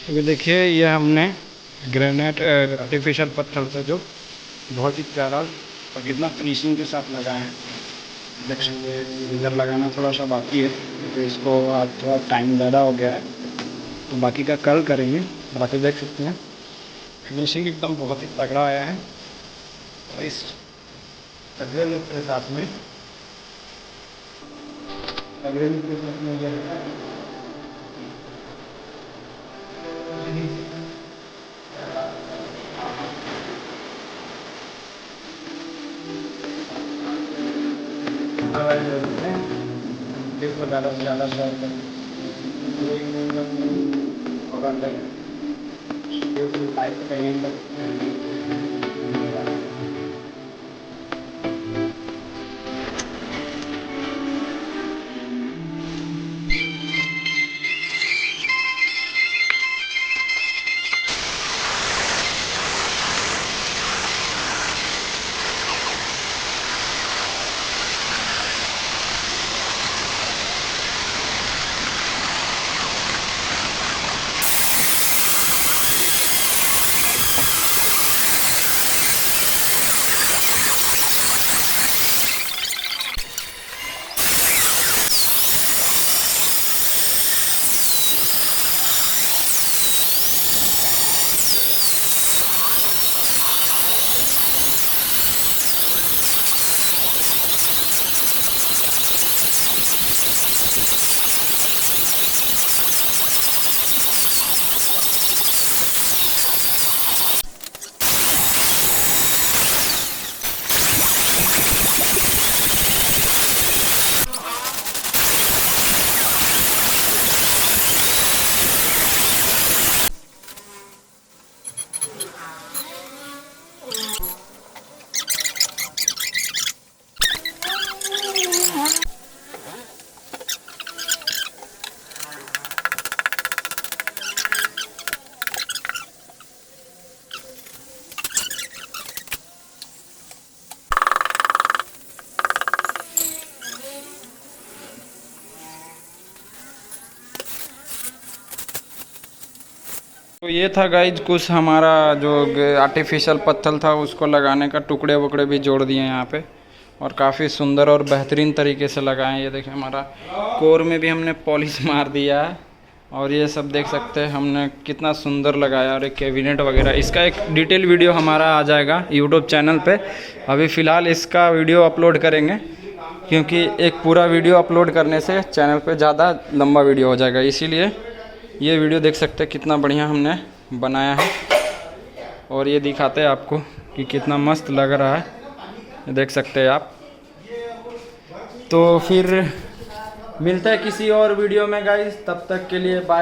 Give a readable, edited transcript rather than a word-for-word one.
अभी देखिए ये हमने ग्रेनाइट आर्टिफिशियल पत्थर से जो बहुत ही प्यारा और कितना फिनिशिंग के साथ लगाए हैं। देख सकते हैं इधर लगाना थोड़ा सा बाकी है, तो इसको आज थोड़ा टाइम ज़्यादा हो गया है, तो बाकी का कल करेंगे। बाकी देख सकते हैं फिनिशिंग एकदम बहुत ही तगड़ा आया है। और इस तगड़े लुक के साथ में ये है ज़्यादा से ज़्यादा और अंदर लाइट कहीं तो ये था गाइज कुछ हमारा जो आर्टिफिशियल पत्थर था उसको लगाने का, टुकड़े वुकड़े भी जोड़ दिए यहाँ पे और काफ़ी सुंदर और बेहतरीन तरीके से लगाए। ये देखिए हमारा कोर में भी हमने पॉलिश मार दिया है और ये सब देख सकते हैं हमने कितना सुंदर लगाया। और एक कैबिनेट वगैरह, इसका एक डिटेल वीडियो हमारा आ जाएगा यूट्यूब चैनल पे। अभी फ़िलहाल इसका वीडियो अपलोड करेंगे क्योंकि एक पूरा वीडियो अपलोड करने से चैनल पे ज़्यादा लंबा वीडियो हो जाएगा, इसीलिए ये वीडियो देख सकते हैं कितना बढ़िया हमने बनाया है। और ये दिखाते हैं आपको कि कितना मस्त लग रहा है, देख सकते हैं आप। तो फिर मिलते हैं किसी और वीडियो में गाइस, तब तक के लिए बाय बाय।